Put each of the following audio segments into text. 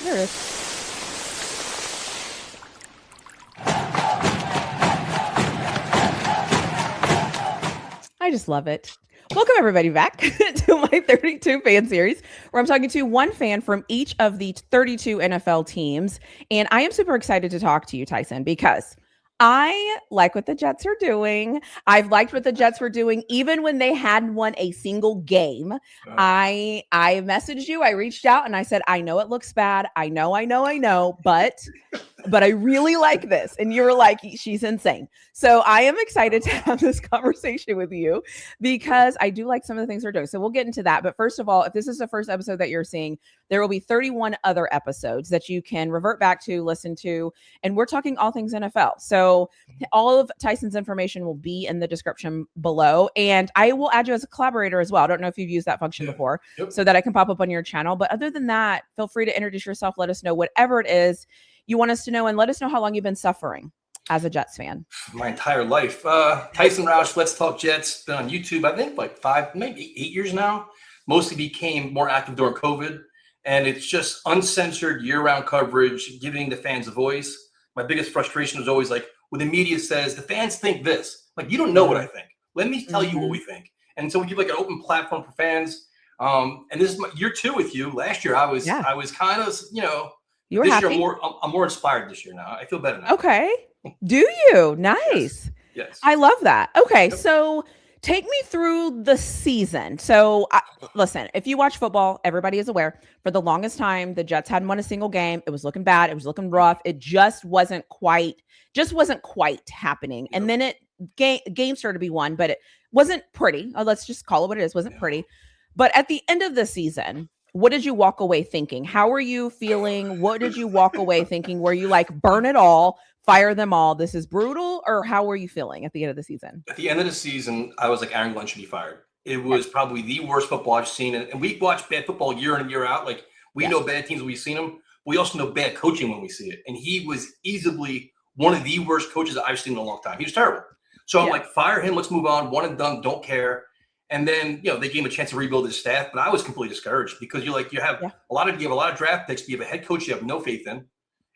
There it is. I just love it. Welcome everybody back to my 32 fan series where I'm talking to one fan from each of the 32 NFL teams. And I am super excited to talk to you, Tyson, because I like what the Jets are doing. I've liked what the Jets were doing even when they hadn't won a single game. I messaged you, I reached out and I said, I know it looks bad. I know, but I really like this. And you were like, she's insane. So I am excited to have this conversation with you because I do like some of the things we're doing. So we'll get into that. But first of all, if this is the first episode that you're seeing, there will be 31 other episodes that you can revert back to, listen to, and we're talking all things NFL. So all of Tyson's information will be in the description below. And I will add you as a collaborator as well. I don't know if you've used that function before so that I can pop up on your channel. But other than that, feel free to introduce yourself. Let us know whatever it is you want us to know, and let us know how long you've been suffering as a Jets fan. My entire life. Tyson Roush, Let's Talk Jets, been on YouTube, I think like 5, maybe 8 years now. Mostly became more active during COVID. And it's just uncensored year-round coverage, giving the fans a voice. My biggest frustration was always like, when the media says, the fans think this. Like, you don't know what I think. Let me tell you what we think. And so we give like an open platform for fans. And this is my year 2 with you. Last year, I was kind of, You were this happy? year, I'm more inspired this year now. I feel better now. Okay. Do you? Nice. Yes. I love that. Okay. So take me through the season. So listen, if you watch football, everybody is aware for the longest time, the Jets hadn't won a single game. It was looking bad. It was looking rough. It just wasn't quite happening. And then game started to be won, but it wasn't pretty. Let's just call it what it is. Wasn't pretty. But at the end of the season, what did you walk away thinking? How are you feeling? What did you walk away thinking? Were you like, burn it all, fire them all? This is brutal. Or how were you feeling at the end of the season? At the end of the season, I was like, Aaron Glenn should be fired. It was probably the worst football I've seen. And we watch bad football year in and year out. Like, we know bad teams when we've seen them. We also know bad coaching when we see it. And he was easily one of the worst coaches that I've seen in a long time. He was terrible. So I'm like, fire him. Let's move on. One and done. Don't care. And then, they gave him a chance to rebuild his staff, but I was completely discouraged because you have a lot of draft picks, but you have a head coach you have no faith in,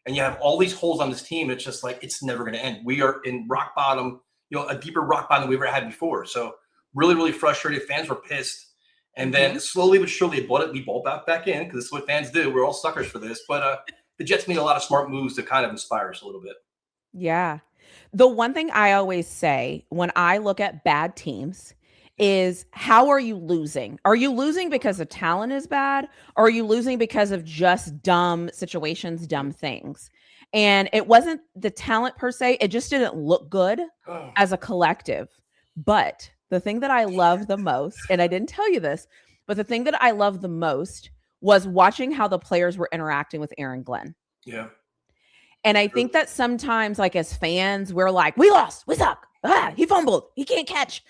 and you have all these holes on this team. It's just like, it's never going to end. We are in rock bottom, a deeper rock bottom than we've ever had before. So really, really frustrated. Fans were pissed. And then slowly but surely we ball back in because this is what fans do. We're all suckers for this. But the Jets made a lot of smart moves to kind of inspire us a little bit. Yeah. The one thing I always say when I look at bad teams is, how are you losing? Are you losing because the talent is bad? Or are you losing because of just dumb situations, dumb things? And it wasn't the talent per se. It just didn't look good as a collective. But the thing that I love the most, and I didn't tell you this, but the thing that I love the most was watching how the players were interacting with Aaron Glenn. Yeah. And I think that sometimes, like as fans, we're like, we lost, we suck. He fumbled, he can't catch.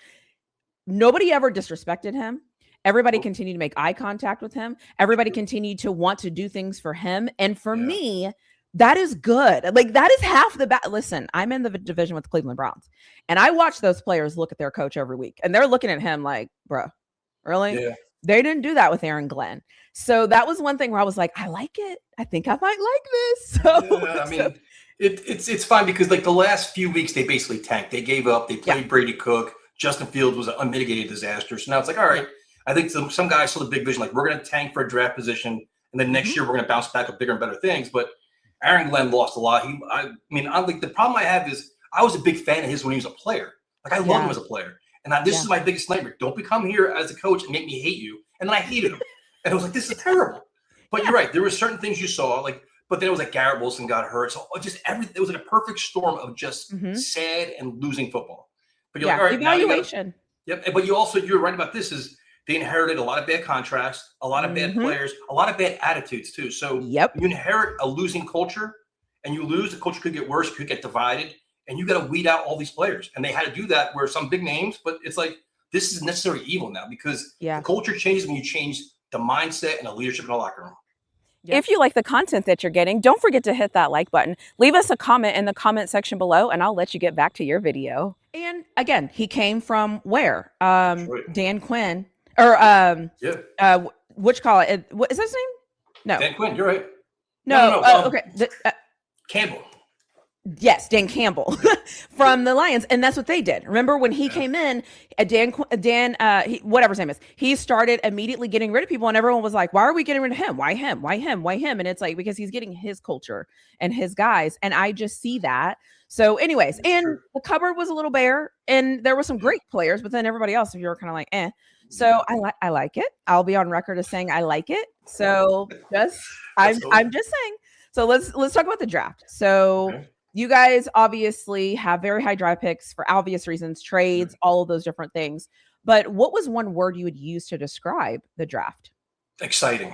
Nobody ever disrespected him. Everybody continued to make eye contact with him. Everybody continued to want to do things for him. And for me, that is good. Like, that is half the battle. Listen, I'm in the division with the Cleveland Browns, and I watch those players look at their coach every week, and they're looking at him like, bro, really? Yeah. They didn't do that with Aaron Glenn. So that was one thing where I was like, I like it. I think I might like this. So it's fine because like the last few weeks, they basically tanked. They gave up. They played Brady Cook. Justin Fields was an unmitigated disaster. So now it's like, all right, I think some guys saw the big vision, like we're going to tank for a draft position, and then next year we're going to bounce back with bigger and better things. But Aaron Glenn lost a lot. The problem I have is I was a big fan of his when he was a player. Like, I loved him as a player. And this is my biggest nightmare. Don't become here as a coach and make me hate you. And then I hated him. And I was like, this is terrible. But you're right. There were certain things you saw, but then it was like Garrett Wilson got hurt. So just everything, it was like a perfect storm of just sad and losing football. But you're like, all right, evaluation. But you're right about this, is they inherited a lot of bad contracts, a lot of bad players, a lot of bad attitudes too. So you inherit a losing culture, and you lose, the culture could get worse, could get divided, and you got to weed out all these players. And they had to do that where some big names, but it's like, this is necessary evil now because the culture changes when you change the mindset and the leadership in the locker room. If you like the content that you're getting, don't forget to hit that like button. Leave us a comment in the comment section below, and I'll let you get back to your video. And again, he came from where? Dan Quinn. Or, what you call it? What is that his name? No. Dan Quinn, you're right. No, No. okay. Campbell. Yes, Dan Campbell from the Lions, and that's what they did. Remember when he came in, whatever his name is, he started immediately getting rid of people, and everyone was like, "Why are we getting rid of him? Why him? Why him? Why him?" And it's like because he's getting his culture and his guys, and I just see that. So, anyways, That's and true. the cupboard was a little bare, and there were some great players, but then everybody else, if you were kind of like, eh. So I like it. I'll be on record as saying I like it. So I'm just saying. So let's talk about the draft. So. Okay. You guys obviously have very high draft picks for obvious reasons, trades, all of those different things. But what was one word you would use to describe the draft? Exciting.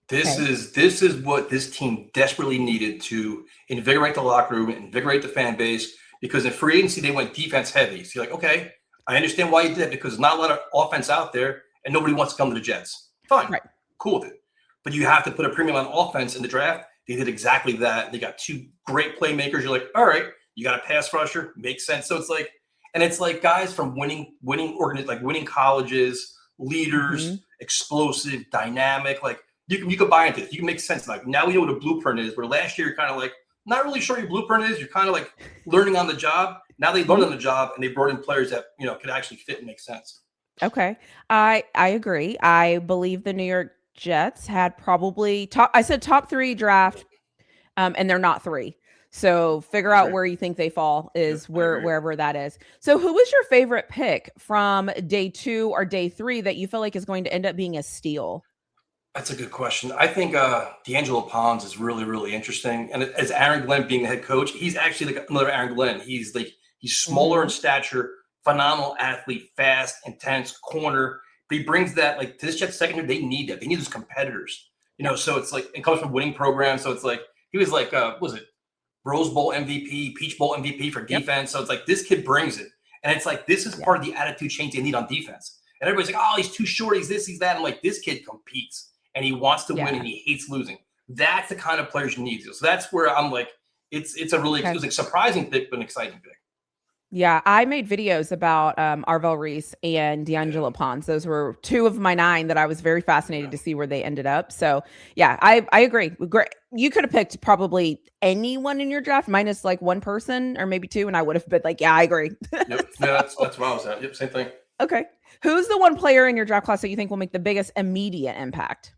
This Okay. is what this team desperately needed to invigorate the locker room, invigorate the fan base. Because in free agency they went defense heavy. So you're like, okay, I understand why you did it because there's not a lot of offense out there, and nobody wants to come to the Jets. Fine, Right. cool with it. But you have to put a premium on offense in the draft. They did exactly that. They got two great playmakers. You're like, all right, you got a pass rusher, makes sense. So it's like guys from winning colleges, leaders, explosive, dynamic. Like you could buy into it. You can make sense. Like now we know what a blueprint is. Where last year you're kind of like not really sure your blueprint is. You're kind of like learning on the job. Now they learned on the job and they brought in players that could actually fit and make sense. Okay. I agree. I believe the New York Jets had probably top 3 draft, and they're not 3. So figure out where you think they fall is wherever that is. So who was your favorite pick from day 2 or day 3 that you feel like is going to end up being a steal? That's a good question. I think D'Angelo Pons is really, really interesting. And as Aaron Glenn being the head coach, he's actually like another Aaron Glenn. He's smaller in stature, phenomenal athlete, fast, intense, corner. But he brings that like to this Jets secondary. They need that. They need those competitors. So it's like it comes from winning programs. So it's like he was like was it Rose Bowl MVP, Peach Bowl MVP for defense. So it's like this kid brings it. And it's like this is part of the attitude change they need on defense. And everybody's like, oh, he's too short, he's this, he's that. I'm like, this kid competes and he wants to win and he hates losing. That's the kind of players you need. So that's where I'm like, it was a surprising pick, but an exciting pick. Yeah, I made videos about Arvell Reese and D'Angelo Pons. Those were 2 of my 9 that I was very fascinated to see where they ended up. So yeah, I agree. Great. You could have picked probably anyone in your draft minus like 1 person or maybe 2, and I would have been like, yeah, I agree. Yep. No, that's where I was at. Yep, same thing. Okay. Who's the one player in your draft class that you think will make the biggest immediate impact?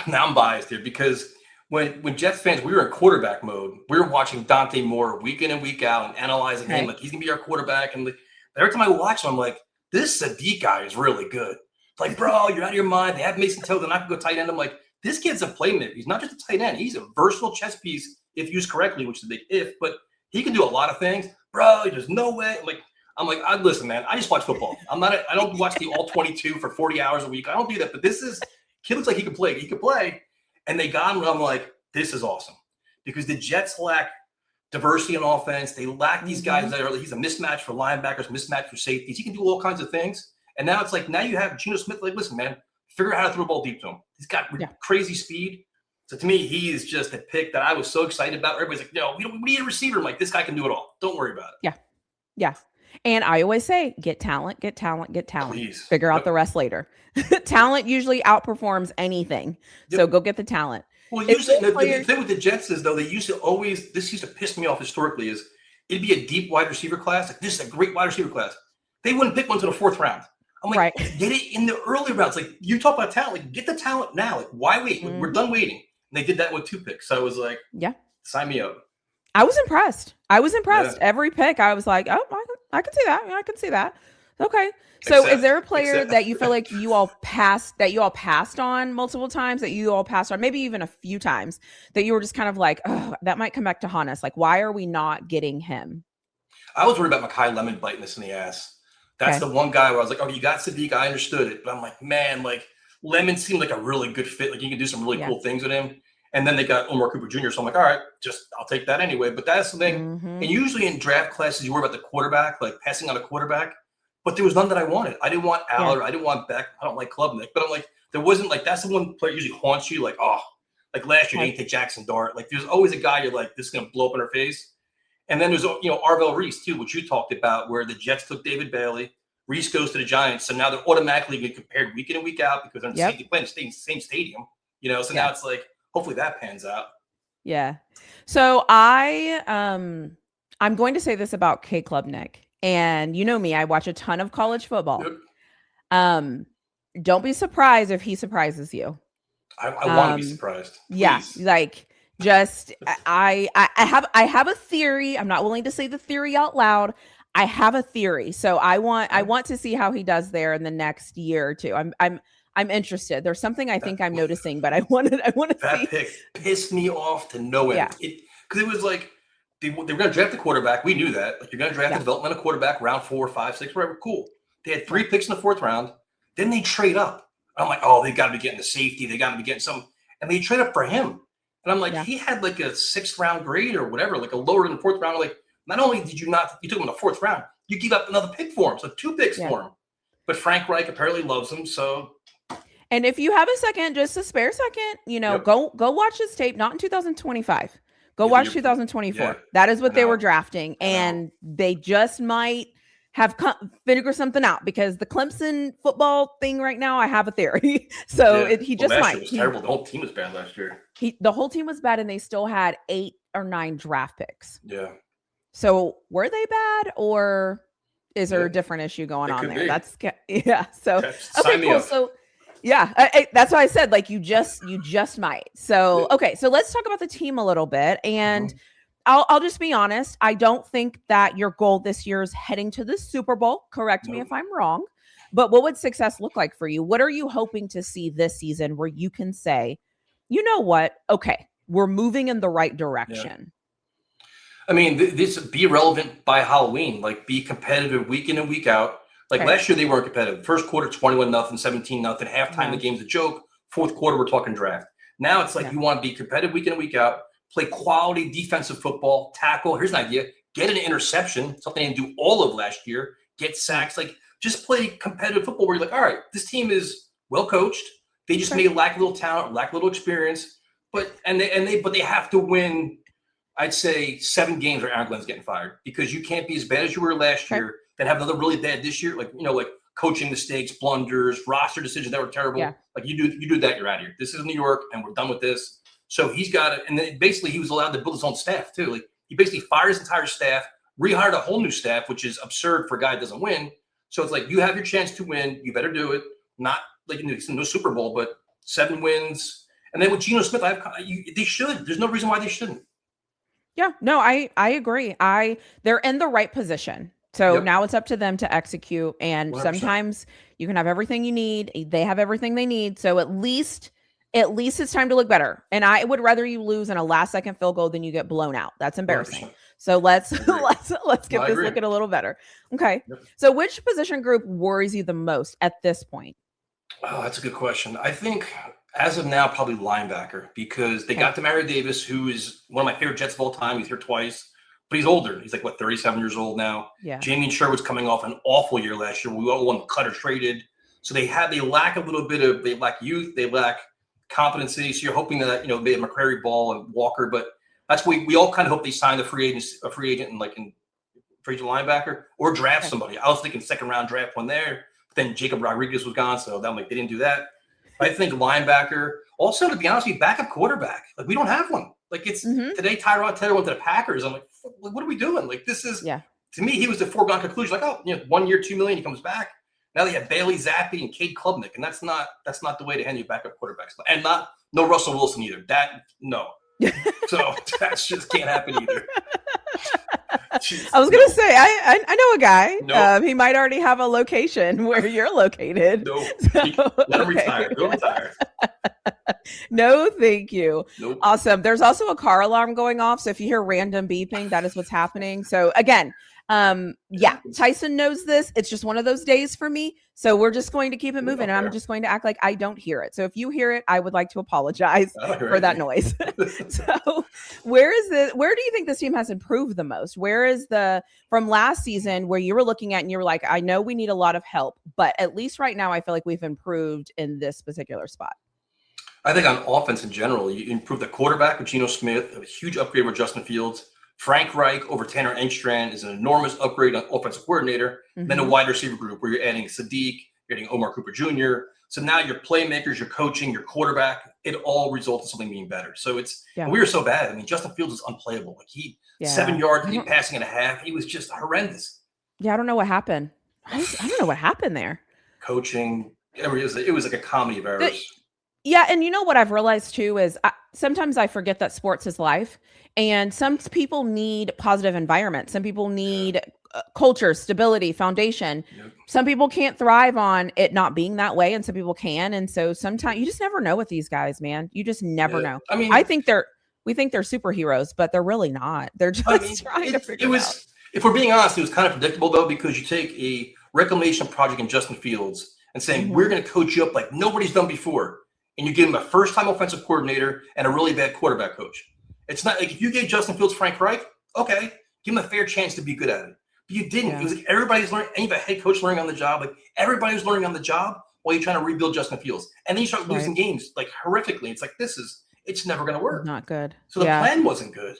Now I'm biased here because when Jets fans, we were in quarterback mode. We were watching Dante Moore week in and week out and analyzing him like he's gonna be our quarterback. And every time I watch him, I'm like, this Sadiq guy is really good. It's like, bro, you're out of your mind. They have Mason Toe. They're not gonna go tight end. I'm like, this kid's a playmaker. He's not just a tight end. He's a versatile chess piece if used correctly, which is a big if. But he can do a lot of things, bro. There's no way. I'm like, listen, man. I just watch football. I don't watch the all 22 for 40 hours a week. I don't do that. But kid looks like he can play. He can play. And they got him. And I'm like, this is awesome. Because the Jets lack diversity in offense. They lack these guys he's a mismatch for linebackers, mismatch for safeties. He can do all kinds of things. And now it's like, now you have Geno Smith. Like, listen, man, figure out how to throw a ball deep to him. He's got crazy speed. So to me, he is just a pick that I was so excited about. Everybody's like, we need a receiver. I'm like, this guy can do it all. Don't worry about it. Yeah. Yeah. And I always say, get talent, get talent, get talent. Please. Figure out the rest later. Talent usually outperforms anything. So go get the talent. Well, usually the thing with the Jets is, though, this used to piss me off historically, is it'd be a deep wide receiver class. Like, this is a great wide receiver class. They wouldn't pick one to the 4th round. I'm like, get it in the early rounds. Like, you talk about talent, like, get the talent now. Like, why wait? We're done waiting. And they did that with 2 picks. So I was like, sign me up. I was impressed. Yeah. Every pick, I was like, oh, I can see that. I can see that. Okay. So is there a player that you feel like you all passed on multiple times, that you all passed on, maybe even a few times, that you were just kind of like, oh, that might come back to haunt us? Like, why are we not getting him? I was worried about Mekhi Lemon biting us in the ass. That's the one guy where I was like, oh, you got Sadiq. I understood it. But I'm like, man, like Lemon seemed like a really good fit. Like you can do some really cool things with him. And then they got Omar Cooper Jr. So I'm like, all right, I'll take that anyway. But that's the thing. And usually in draft classes, you worry about the quarterback, like passing on a quarterback. But there was none that I wanted. I didn't want Aller. I didn't want Beck. I don't like Klubnik. But I'm like, there wasn't like, that's the one player usually haunts you. Like, oh, like last year, they didn't take Jackson Dart. Like there's always a guy you're like, this is going to blow up in her face. And then there's, Arvell Reese too, which you talked about, where the Jets took David Bailey. Reese goes to the Giants. So now they're automatically getting compared week in and week out because they're playing the same stadium. So now it's like, hopefully that pans out. Yeah. So I'm going to say this about K Club Nick. And you know me, I watch a ton of college football. Yep. Don't be surprised if he surprises you. I want to be surprised. Please. Yeah, like just I have a theory. I'm not willing to say the theory out loud. I have a theory. So I want to see how he does there in the next year or two. I'm interested. There's something I think I'm noticing, but I want to see. That pick pissed me off to no end. Yeah. Because it was like they were going to draft the quarterback. We knew that. Like, you're going to draft a developmental quarterback round 4, 5, 6, whatever. Cool. They had 3 picks in the 4th round. Then they trade up. I'm like, oh, they got to be getting the safety. They got to be getting some. And they trade up for him. And I'm like, he had like a 6th round grade or whatever, like a lower than the 4th round. Like, not only did you took him in the 4th round, you gave up another pick for him. So 2 picks for him. But Frank Reich apparently loves him. So. And if you have a second, just a spare second, go watch this tape, not in 2025. Go watch 2024. Yeah. That is what they were drafting. And they just might have figure something out, because the Clemson football thing right now, I have a theory. So he just might. It was terrible. The whole team was bad last year. The whole team was bad, and they still had 8 or 9 draft picks. Yeah. So were they bad, or is there a different issue going on there? That's So okay, cool. So that's why I said, like, you just might. So okay, so let's talk about the team a little bit, and I'll just be honest. I don't think that your goal this year is heading to the Super Bowl. Correct me if I'm wrong, but what would success look like for you? What are you hoping to see this season where you can say, you know what? Okay, we're moving in the right direction. I mean, this be relevant by Halloween, like be competitive week in and week out. Like last year, they weren't competitive. First quarter, 21-0, 17-0. Halftime, the game's a joke. 4th quarter, we're talking draft. Now it's like you want to be competitive week in and week out, play quality defensive football, tackle. Here's an idea. Get an interception, something they didn't do all of last year. Get sacks. Like, just play competitive football where you're like, all right, this team is well coached. They just may lack a little talent, lack a little experience. But they have to win, I'd say, 7 games or Aaron Glenn's getting fired, because you can't be as bad as you were last year, then have another really bad this year. Like, like coaching mistakes, blunders, roster decisions that were terrible. Yeah. Like you do that, you're out of here. This is New York, and we're done with this. So he's got it. And then basically he was allowed to build his own staff too. Like, he basically fired his entire staff, rehired a whole new staff, which is absurd for a guy that doesn't win. So it's like, you have your chance to win. You better do it. Not like no Super Bowl, but 7 wins. And then with Geno Smith, they should. There's no reason why they shouldn't. Yeah, no, I agree. They're in the right position. So now it's up to them to execute. And 100%. Sometimes you can have everything you need. They have everything they need. So at least it's time to look better. And I would rather you lose in a last-second field goal than you get blown out. That's embarrassing. 100%. So let's get this looking a little better. Okay. Yep. So which position group worries you the most at this point? Oh, that's a good question. I think as of now, probably linebacker, because they got Demario Davis, who is one of my favorite Jets of all time. He's here twice, but he's older. He's like, 37 years old now. Yeah. Jamie Sherwood's coming off an awful year last year. We all won cut or traded. So they lack a little bit of, they lack youth. They lack competency. So you're hoping that, they have McCrary, Ball, and Walker, but that's what we all kind of hope they sign a free agent and free agent linebacker, or draft somebody. I was thinking 2nd round draft one there, but then Jacob Rodriguez was gone. So they didn't do that. I think linebacker. Also, to be honest with you, backup quarterback. Like, we don't have one. Like, it's today Tyrod Taylor went to the Packers. I'm like, what are we doing? Like, this is to me, he was the foregone conclusion. Like, 1 year, $2 million, he comes back. Now they have Bailey Zappi and Cade Klubnik, and that's not the way to handle backup quarterbacks. And no Russell Wilson either. No. So that just can't happen either. Jeez, I was gonna say I know a guy. Nope. He might already have a location where you're located. No, let him retire. Go retire. No, thank you. Nope. Awesome. There's also a car alarm going off, so if you hear random beeping, that is what's happening. So again, Tyson knows this. It's just one of those days for me. So we're just going to keep it moving, and I'm just going to act like I don't hear it. So if you hear it, I would like to apologize for that noise. So where do you think this team has improved the most? Where is from last season where you were looking at and you were like, I know we need a lot of help, but at least right now I feel like we've improved in this particular spot? I think on offense in general, you improve the quarterback with Geno Smith, a huge upgrade with Justin Fields. Frank Reich over Tanner Engstrand is an enormous upgrade on offensive coordinator. Mm-hmm. Then a wide receiver group where you're adding Sadiq, you're adding Omar Cooper Jr. So now your playmakers, your coaching, your quarterback, it all results in something being better. So Yeah. we were so bad. I mean, Justin Fields was unplayable. Like 7 yards passing and a half. He was just horrendous. Yeah, I don't know what happened. I don't know what happened there. Coaching, it was like a comedy of errors. Yeah, and you know what I've realized too is sometimes I forget that sports is life, and some people need positive environment. Some people need culture, stability, foundation. Yep. Some people can't thrive on it not being that way, and some people can. And so sometimes you just never know with these guys, man. You just never know. I mean, we think they're superheroes, but they're really not. They're just trying to figure it out. If we're being honest, it was kind of predictable though, because you take a reclamation project in Justin Fields and saying we're going to coach you up like nobody's done before. And you give him a first-time offensive coordinator and a really bad quarterback coach. It's not like if you gave Justin Fields Frank Reich, okay, give him a fair chance to be good at it. But you didn't. It was like everybody's learning, any head coach learning on the job. Like everybody was learning on the job while you're trying to rebuild Justin Fields. And then you start losing games like horrifically. It's like it's never going to work. Not good. So the plan wasn't good.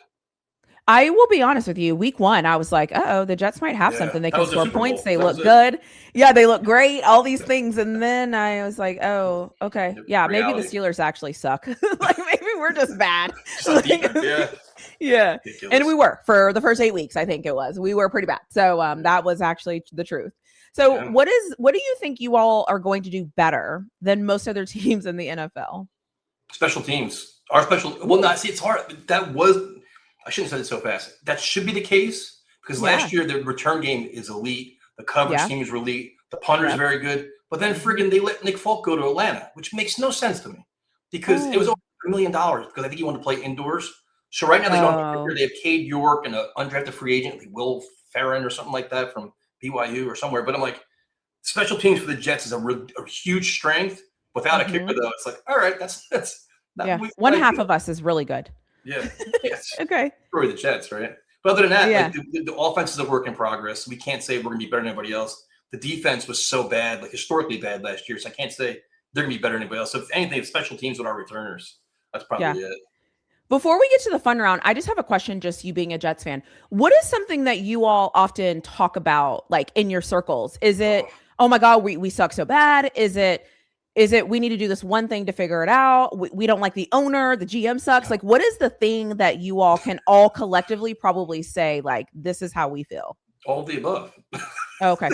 I will be honest with you. Week 1, I was like, the Jets might have something. They can score points. They look good. Yeah, they look great. All these things. And then I was like, oh, okay. Yeah, maybe the Steelers actually suck. Like maybe we're just bad. Yeah. Ridiculous. And we were for the first 8 weeks, I think it was. We were pretty bad. So that was actually the truth. So what do you think you all are going to do better than most other teams in the NFL? Special teams. It's hard. I shouldn't have said it so fast. That should be the case because last year the return game is elite. The coverage team is elite. The punter is very good. But then friggin' they let Nick Folk go to Atlanta, which makes no sense to me because it was over $1 million because I think he wanted to play indoors. So right now they don't. They have Cade York and an undrafted free agent, like Will Ferrin or something like that from BYU or somewhere. But I'm like, special teams for the Jets is a huge strength. Without a kicker though, it's like, all right, that's one half of us is really good. Yeah. Okay. Probably the Jets, right? But other than that, like the offense is a work in progress. We can't say we're going to be better than anybody else. The defense was so bad, like historically bad last year. So I can't say they're going to be better than anybody else. So if anything, special teams with our returners. That's probably it. Before we get to the fun round, I just have a question, just you being a Jets fan. What is something that you all often talk about, like in your circles? Is it, oh my God, we suck so bad? Is it we need to do this one thing to figure it out? We don't like the owner, the GM sucks. Like, what is the thing that you all can all collectively probably say, like, this is how we feel? All of the above. Okay.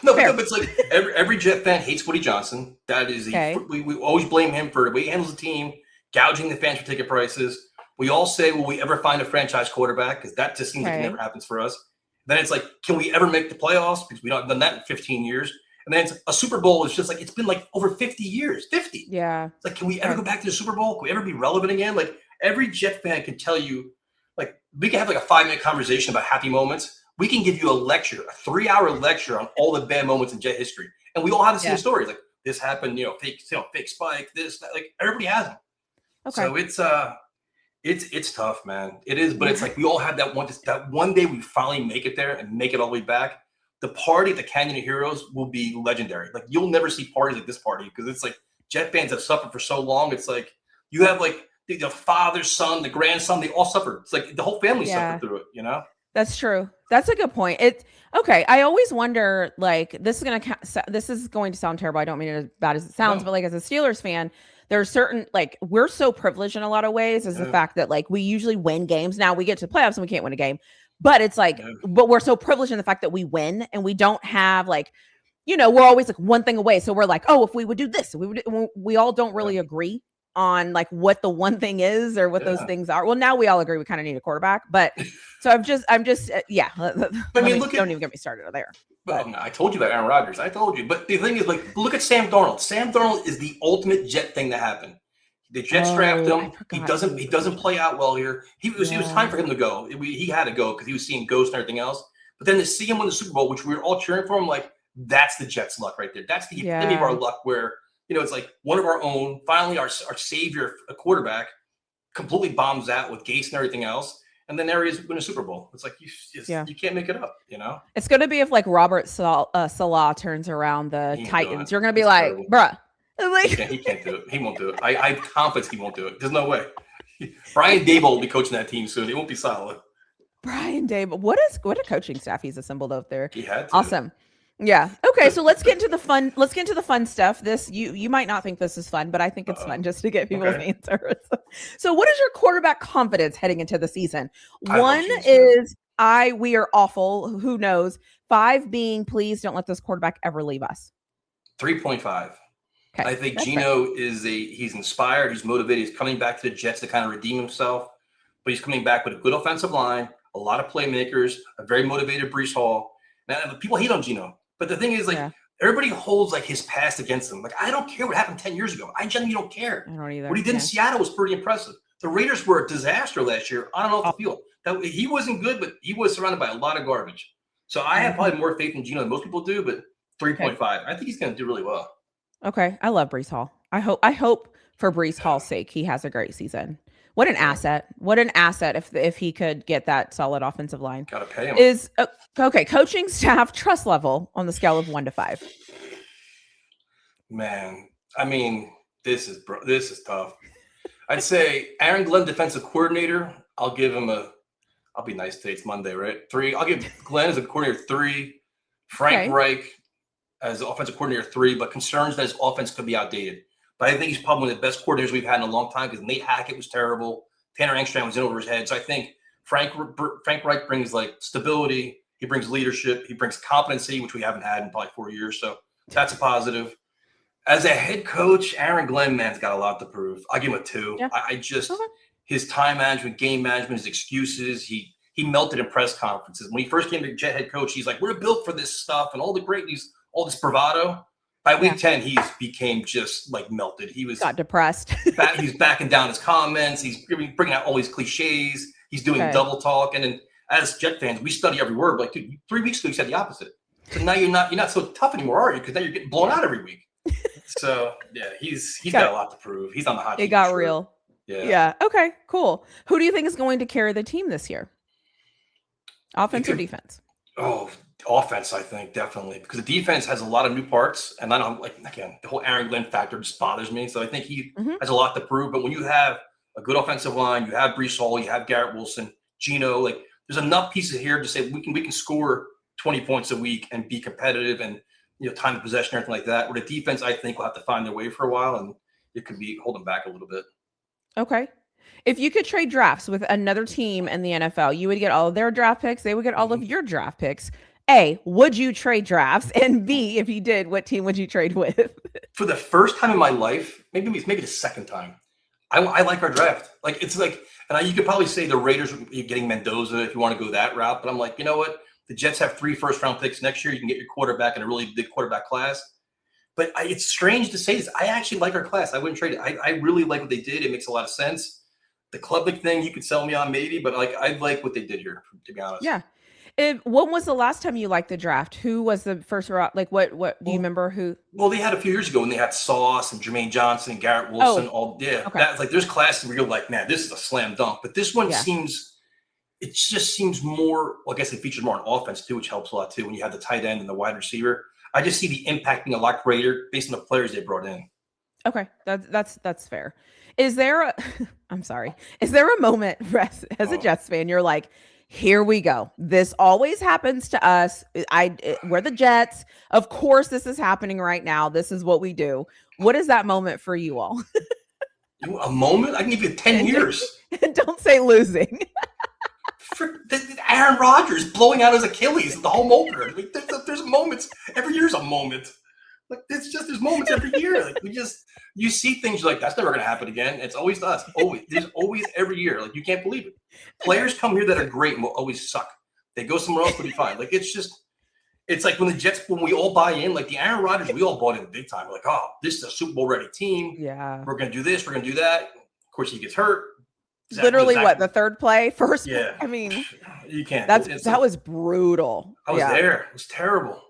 No, but it's like every Jet fan hates Woody Johnson. That is, we always blame him for the way he handles the team, gouging the fans for ticket prices. We all say, will we ever find a franchise quarterback? Because that just seems like it never happens for us. Then it's like, can we ever make the playoffs? Because we don't have done that in 15 years. And then it's a Super Bowl is just like, it's been like over 50 years, 50. Yeah. It's like, can we ever go back to the Super Bowl? Can we ever be relevant again? Like every Jet fan can tell you, like, we can have like a 5-minute conversation about happy moments. We can give you a 3-hour lecture on all the bad moments in Jet history. And we all have the same stories. Like this happened, fake spike, this, that, like everybody has them. Okay. So it's tough, man. It is, but it's like, we all have that one day we finally make it there and make it all the way back. The party at the Canyon of Heroes will be legendary. Like you'll never see parties like this party because it's like Jet fans have suffered for so long. It's like you have like the father, son, the grandson, they all suffered. It's like the whole family suffered through it, That's true. That's a good point. Okay. I always wonder, like, this is going to sound terrible. I don't mean it as bad as it sounds, but like as a Steelers fan, there's certain, like, we're so privileged in a lot of ways as the fact that like we usually win games. Now we get to the playoffs and we can't win a game. But it's like, but we're so privileged in the fact that we win and we don't have like, we're always like one thing away. So we're like, oh, if we would do this, we all don't really agree on like what the one thing is or what those things are. Well, now we all agree we kind of need a quarterback, but so I'm just, I mean, don't even get me started there. Well, no, I told you about Aaron Rodgers. I told you. But the thing is, like, look at Sam Darnold. Sam Darnold is the ultimate Jet thing that happened. The Jets draft him. He doesn't play out well here. It was time for him to go. He had to go because he was seeing ghosts and everything else. But then to see him win the Super Bowl, which we were all cheering for him, like that's the Jets' luck right there. That's the epitome of our luck where, it's like one of our own, finally our savior, a quarterback, completely bombs out with Gase and everything else. And then there he is win a Super Bowl. It's like you can't make it up, It's going to be if like Robert Salah turns around the Titans. You're going to be like, terrible. Bruh. Like, he can't do it. He won't do it. I have confidence he won't do it. There's no way. Brian Dable will be coaching that team soon. He won't be solid. Brian Dable. What a coaching staff he's assembled up there. He had to. Awesome. Yeah. Okay. So let's get into the fun. Let's get into the fun stuff. This you might not think this is fun, but I think it's fun just to get people's Okay. answers. So, what is your quarterback confidence heading into the season? I love One Geno Smith. is we are awful. Who knows? 5 being please don't let this quarterback ever leave us. 3.5. Okay, I think that's fair. Geno he's inspired, he's motivated, he's coming back to the Jets to kind of redeem himself, but he's coming back with a good offensive line, a lot of playmakers, a very motivated Brees Hall. Now, people hate on Geno, but the thing is, like, Yeah, everybody holds like his past against him. Like, I don't care what happened 10 years ago. I genuinely don't care. I don't What either. he did in Yeah. Seattle was pretty impressive. The Raiders were a disaster last year on and off Oh, the field. That he wasn't good, but he was surrounded by a lot of garbage. So I have mhm. probably more faith in Geno than most people do, but Okay. 3.5. I think he's going to do really well. Okay. I love Brees Hall. I hope for Brees Yeah. Hall's sake he has a great season. What an Yeah. asset. What an asset if he could get that solid offensive line. Got to pay him. Is okay, coaching staff trust level on the scale of 1 to 5. Man, I mean, this is tough. I'd say Aaron Glenn, defensive coordinator. I'll give him a. I'll be nice today. It's Monday, right? 3. I'll give Glenn as a coordinator 3. Frank Okay. Reich as offensive coordinator 3. But concerns that his offense could be outdated. But I think he's probably one of the best coordinators we've had in a long time because Nate Hackett was terrible. Tanner Engstrand was in over his head. So I think Frank Reich brings like stability. He brings leadership. He brings competency, which we haven't had in probably 4 years. So that's a positive. As a head coach, Aaron Glenn, man's got a lot to prove. I'll give him a 2. Yeah. I just Okay. his time management, game management, his excuses. He melted in press conferences. When he first came to Jet head coach, he's like, "We're built for this stuff," and all the great news, all this bravado. By week 10, he's became just like melted. He was Got depressed. he's backing down his comments. He's bringing out all these cliches. He's doing Okay. double talk. And then as Jet fans, we study every word. Like, dude, 3 weeks ago you said the opposite. So now you're not so tough anymore, are you? Because now you're getting blown out every week. So yeah, he's got a lot to prove. He's on the hot seat. It got for sure. real. Yeah. Yeah. Okay, cool. Who do you think is going to carry the team this year? Offense or defense? Oh, offense, I think, definitely. Because the defense has a lot of new parts. And I don't like, again, the whole Aaron Glenn factor just bothers me. So I think he has a lot to prove. But when you have a good offensive line, you have Brees Hall, you have Garrett Wilson, Geno, like there's enough pieces here to say we can score 20 points a week and be competitive and time of possession, everything like that. Where the defense, I think, will have to find their way for a while, and it could be holding back a little bit. Okay. If you could trade drafts with another team in the NFL, you would get all of their draft picks. They would get all of your draft picks. A, would you trade drafts? And B, if you did, what team would you trade with? For the first time in my life, maybe the second time, I like our draft. Like it's like, and you could probably say the Raiders are getting Mendoza if you want to go that route. But I'm like, you know what? The Jets have 3 first-round picks next year. You can get your quarterback in a really big quarterback class. But it's strange to say this. I actually like our class. I wouldn't trade it. I really like what they did. It makes a lot of sense. The Klubnik thing you could sell me on maybe, but like I like what they did here, to be honest. Yeah. When was the last time you liked the draft? Who was the first round? Like what do you remember who? Well, they had a few years ago when they had Sauce and Jermaine Johnson, Garrett Wilson, Okay. That's like there's classes where you're like, man, this is a slam dunk. But this one it just seems more, well, I guess it features more on offense too, which helps a lot too when you have the tight end and the wide receiver. I just see the impact being a lot greater based on the players they brought in. Okay, that's fair. Is there I'm sorry. Is there a moment as a Jets fan you're like, here we go. This always happens to us. We're the Jets. Of course, this is happening right now. This is what we do. What is that moment for you all? A moment? I can give you 10 years. Don't say losing. Aaron Rodgers blowing out his Achilles in the home opener. I mean, there's moments. Every year's a moment. Like there's moments every year. Like you see things like that's never going to happen again. It's always us. Always. There's always every year. Like you can't believe it. Players come here that are great and will always suck. They go somewhere else to be fine. Like it's like when the Jets, when we all buy in, like the Aaron Rodgers, we all bought in big time. We're like, oh, this is a Super Bowl ready team. Yeah. We're going to do this. We're going to do that. Of course, he gets hurt. Literally the third play? First yeah. play? I mean, you can't. That was brutal. I was there. It was terrible.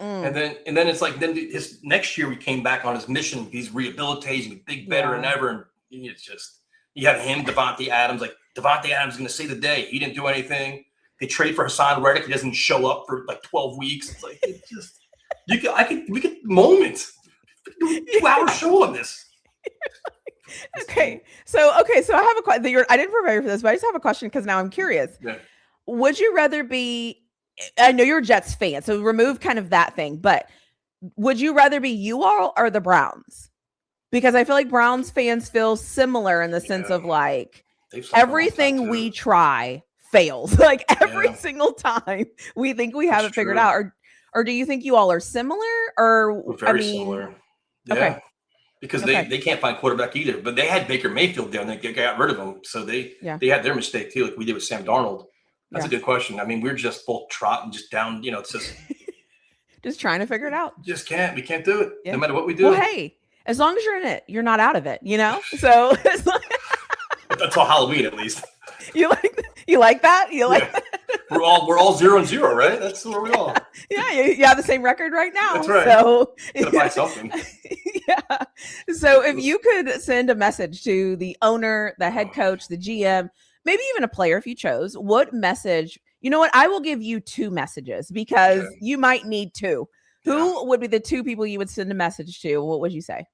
Mm. And then it's like his next year we came back on his mission. He's rehabilitating, big better than ever. And it's just you have him, Devontae Adams. Like Devontae Adams is going to say the day he didn't do anything. They trade for Hassan Reddick. He doesn't show up for like 12 weeks. It's like it's just we could moments. 2-hour show on this. Okay, so I have a question. I didn't prepare for this, but I just have a question because now I'm curious. Yeah. Would you rather be I know you're a Jets fan, so remove kind of that thing, but would you rather be you all or the Browns? Because I feel like Browns fans feel similar in the sense of like everything we try fails. Like every single time we think we have it figured out. Or do you think you all are similar? Or we're very similar. Yeah. Okay. Because they can't find quarterback either. But they had Baker Mayfield there and they got rid of him. So they had their mistake too, like we did with Sam Darnold. That's a good question. I mean, we're just both trotting just down, it's just just trying to figure it out. We can't do it. No matter what we do. Well, hey, as long as you're in it, you're not out of it, So that's all Halloween at least. You like that? You like that? We're all 0-0, right? That's where we all. Yeah, you have the same record right now. That's right. So gotta find something. Yeah. So if you could send a message to the owner, the head coach, the GM, maybe even a player if you chose, what message? You know what? I will give you 2 messages because you might need 2. Who would be the 2 people you would send a message to? What would you say?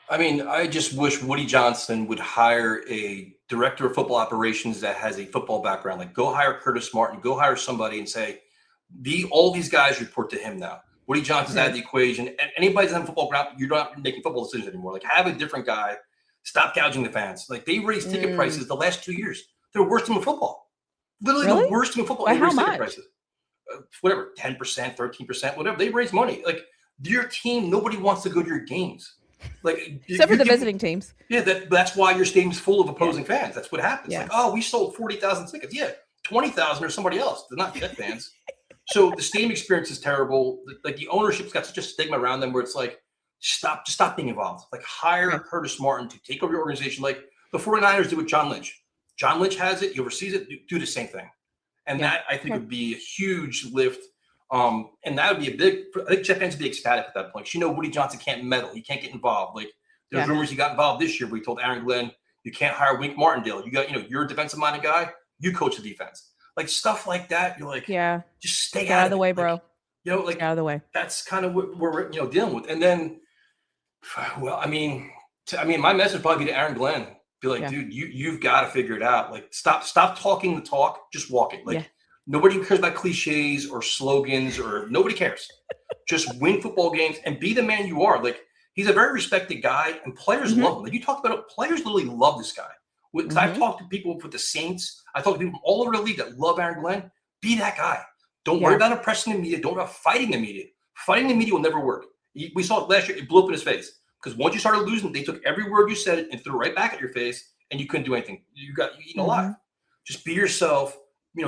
I mean, I just wish Woody Johnson would hire a director of football operations that has a football background. Like, go hire Curtis Martin, go hire somebody and say, all these guys report to him now. Woody Johnson's out of the equation. And anybody's on the football ground, you're not making football decisions anymore. Like, have a different guy. Stop gouging the fans. Like, they raised ticket prices the last 2 years. They're the worst team in football. Literally the worst team in football. By how much? Ticket prices. Whatever, 10%, 13%, whatever. They raise money. Like, your team, nobody wants to go to your games. Like, except for the visiting teams. Yeah, that's why your stadium's full of opposing fans. That's what happens. Like, oh, we sold 40,000 tickets. Yeah, 20,000 are somebody else. They're not Jet fans. So the stadium experience is terrible. Like, the ownership's got such a stigma around them where it's like, stop being involved. Like, hire Curtis Martin to take over your organization. Like the 49ers did with John Lynch. John Lynch has it. He oversees it. Do the same thing. And that, I think, would be a huge lift. And that would be I think Jet fans would be ecstatic at that point. Woody Johnson can't meddle. He can't get involved. Like, there's rumors he got involved this year where he told Aaron Glenn, you can't hire Wink Martindale. You got, you're a defensive-minded guy. You coach the defense. Like, stuff like that. You're like, just stay out of the way, bro. Like, out of the way. That's kind of what we're, dealing with. And then, well, I mean, my message would probably be to Aaron Glenn. Be like, dude, you've got to figure it out. Like, stop talking the talk. Just walk it. Like, nobody cares about cliches or slogans or nobody cares. Just win football games and be the man you are. Like, he's a very respected guy and players love him. Like, you talked about it, players literally love this guy. Because I've talked to people with the Saints. I talked to people from all over the league that love Aaron Glenn. Be that guy. Don't worry about oppressing the media. Don't worry about fighting the media. Fighting the media will never work. We saw it last year. It blew up in his face. Because once you started losing, they took every word you said and threw it right back at your face, and you couldn't do anything. You eaten alive. Just be yourself.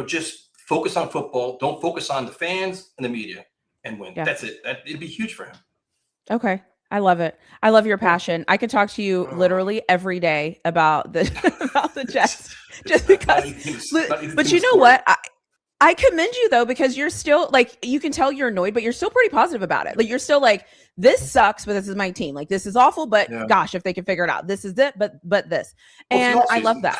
Just focus on football. Don't focus on the fans and the media, and win. That's it. It'd be huge for him. Okay. I love it. I love your passion. I could talk to you literally every day about the Jets, just because. But you know what? I commend you though, because you're still like, you can tell you're annoyed, but you're still pretty positive about it. Like, you're still like, this sucks, but this is my team. Like, this is awful, but gosh, if they can figure it out, this is it. But this, and I love that.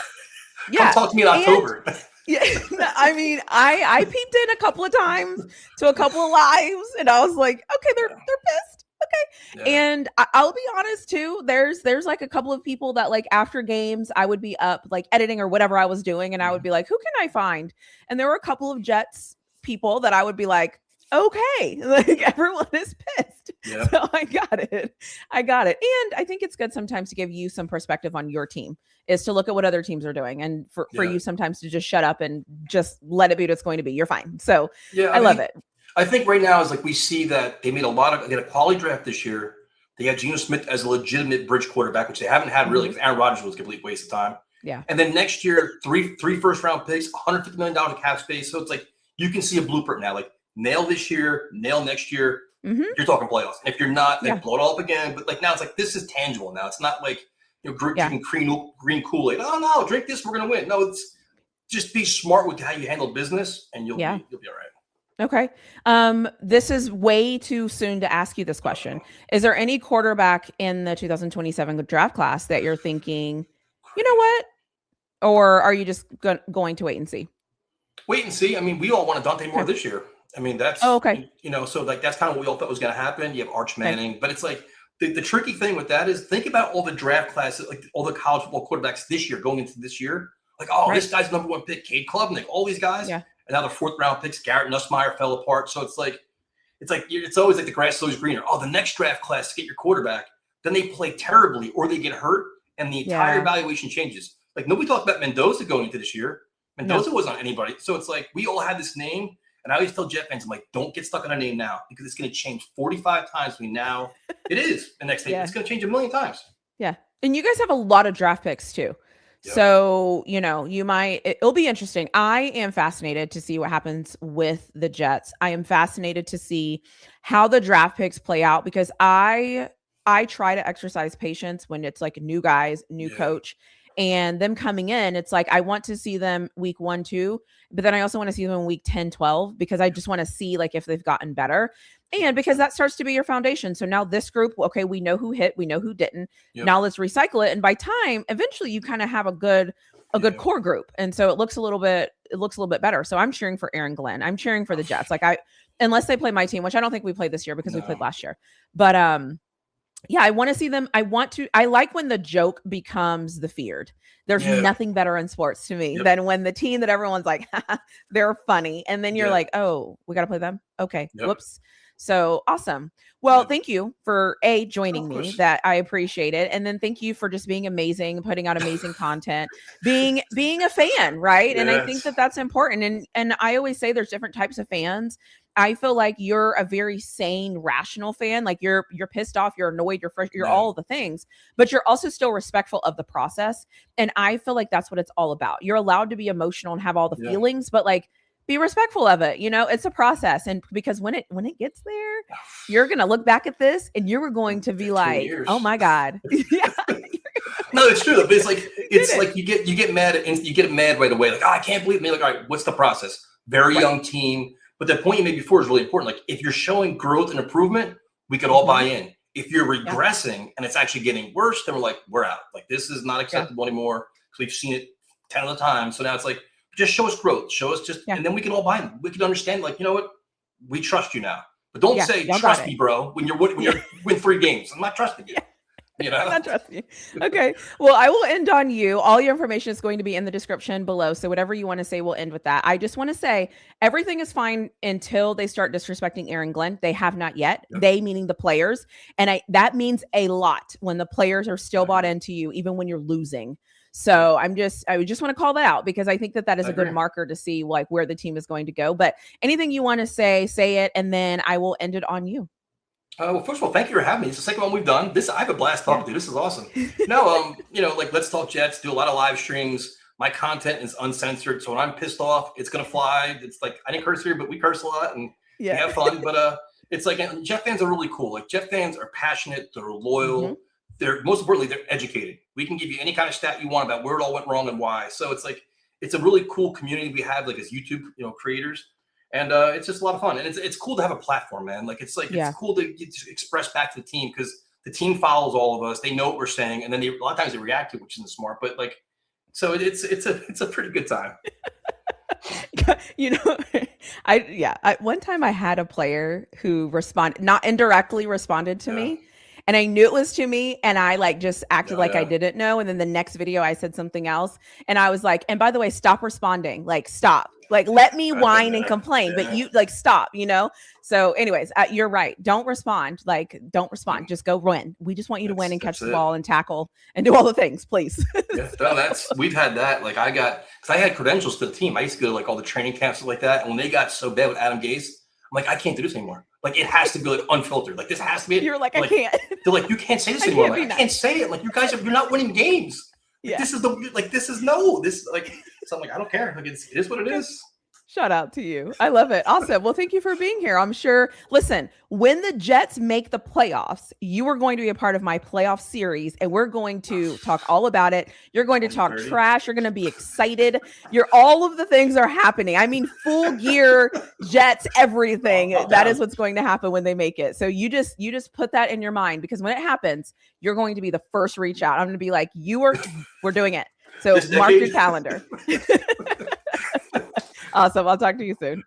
Come talk to me in October. I mean, I peeped in a couple of times to a couple of lives, and I was like, okay, they're pissed. Okay. And I'll be honest too, there's like a couple of people that, like, after games, I would be up like editing or whatever I was doing, and I would be like, who can I find? And there were a couple of Jets people that I would be like, okay, like, everyone is pissed. So I got it. And I think it's good sometimes to give you some perspective on your team, is to look at what other teams are doing, and for you sometimes to just shut up and just let it be what it's going to be. You're fine. So I love it. I think right now is like, we see that they made they had a quality draft this year. They had Geno Smith as a legitimate bridge quarterback, which they haven't had really, because Aaron Rodgers was a complete waste of time. Yeah. And then next year, three first-round picks, $150 million of cap space. So it's like, you can see a blueprint now. Like, nail this year, nail next year. You're talking playoffs. And if you're not, then blow it all up again. But like, now it's like, this is tangible now. It's not like, drinking green Kool-Aid. Oh no, drink this, we're gonna win. No, it's just be smart with how you handle business, and you'll be all right. Okay. This is way too soon to ask you this question. Is there any quarterback in the 2027 draft class that you're thinking, you know what? Or are you just going to wait and see? Wait and see. I mean, we all wanted Dante Moore this year. I mean, that's, so like, that's kind of what we all thought was going to happen. You have Arch Manning, but it's like, the tricky thing with that is, think about all the draft classes, like all the college football quarterbacks this year, going into this year. Like, this guy's number 1 pick, Cade Klubnik, all these guys. Yeah. and now the 4th-round picks, Garrett Nussmeier, fell apart. So it's always like the grass is always greener. Oh, the next draft class to get your quarterback, then they play terribly or they get hurt, and the entire evaluation changes. Like nobody talked about Mendoza going into this year. Mendoza wasn't on anybody. So it's like we all had this name. And I always tell Jet fans, I'm like, don't get stuck on a name now because it's going to change 45 times between now. It is the next day. It's going to change a million times. Yeah. And you guys have a lot of draft picks too. Yep. So, it'll be interesting. I am fascinated to see what happens with the Jets. I am fascinated to see how the draft picks play out because I try to exercise patience when it's like new guys, new coach. And them coming in, it's like, I want to see them week 1, 2, but then I also want to see them in week 10, 12, because I just want to see like if they've gotten better. And because that starts to be your foundation. So now this group, okay, we know who hit, we know who didn't. Yep. Now let's recycle it. And by time, eventually you kind of have a good core group. And so it looks a little bit better. So I'm cheering for Aaron Glenn. I'm cheering for the Jets. Unless they play my team, which I don't think we played this year because we played last year. But yeah, I want to see them. I like when the joke becomes the feared. There's nothing better in sports to me than when the team that everyone's like, they're funny. And then you're like, oh, we got to play them. Okay. Whoops. So awesome. Well, thank you for joining me. That I appreciate it. And then thank you for just being amazing, putting out amazing content, being a fan. Right. Yes. And I think that that's important. And I always say there's different types of fans. I feel like you're a very sane, rational fan. Like you're pissed off, you're annoyed, you're frustrated, you're all of the things, but you're also still respectful of the process. And I feel like that's what it's all about. You're allowed to be emotional and have all the feelings, but like be respectful of it. It's a process. And because when it gets there, you're going to look back at this and you're going to be like, oh my God. No, it's true. But it's like you get mad right away. Like, oh, I can't believe me. Like, all right, what's the process? Very young team. But the point you made before is really important. Like if you're showing growth and improvement, we could all buy in. If you're regressing and it's actually getting worse, then we're like, we're out. Like this is not acceptable anymore because we've seen it 10 of the time. So now it's like, just show us growth, show us and then we can all buy in. We can understand like, you know what? We trust you now. But don't say, trust me, bro, when you win 3 games. I'm not trusting you. I'm not trusting you. Okay. Well, I will end on you. All your information is going to be in the description below. So whatever you want to say, we'll end with that. I just want to say everything is fine until they start disrespecting Aaron Glenn. They have not yet. Yep. They meaning the players. And that means a lot when the players are still bought into you, even when you're losing. So I just want to call that out because I think that is a good marker to see like where the team is going to go. But anything you want to say it, and then I will end it on you. Well, first of all, thank you for having me. It's the second one we've done. I have a blast talking to you. This is awesome. No, like Let's Talk Jets, do a lot of live streams. My content is uncensored. So when I'm pissed off, it's going to fly. It's like, I didn't curse here, but we curse a lot and we have fun. But it's like, Jet fans are really cool. Like Jet fans are passionate. They're loyal. Mm-hmm. They're most importantly, they're educated. We can give you any kind of stat you want about where it all went wrong and why. So it's like, it's a really cool community we have like as YouTube, creators. And it's just a lot of fun. And it's cool to have a platform, man. Like, it's cool to express back to the team because the team follows all of us. They know what we're saying. And then a lot of times they react to it, which isn't smart. But like, so it's a pretty good time. One time I had a player who not indirectly responded to me. And I knew it was to me, and I like just acted like I didn't know. And then the next video, I said something else, and I was like, "And by the way, stop responding. Like, stop. Like, let me whine and complain, but you like stop. So, anyways, you're right. Don't respond. Like, don't respond. Just go win. We just want you to win and catch the ball and tackle and do all the things, please. We've had that. Like, because I had credentials to the team. I used to go to like all the training camps and like that. And when they got so bad with Adam Gase, I'm like, I can't do this anymore. Like, it has to be like unfiltered. Like, this has to be. You're like, I can't. They're like, you can't say this anymore. I can't say it. Like, you guys you're not winning games. Like, this is So I'm like, I don't care. Like, it is what it is. Shout out to you. I love it. Awesome. Well, thank you for being here. I'm sure. Listen, when the Jets make the playoffs, you are going to be a part of my playoff series, and we're going to talk all about it. You're going to talk trash. You're going to be excited. All of the things are happening. I mean, full gear Jets, everything. That is what's going to happen when they make it. So you just put that in your mind, because when it happens, you're going to be the first reach out. I'm going to be like, we're doing it. So mark your calendar. Awesome. I'll talk to you soon.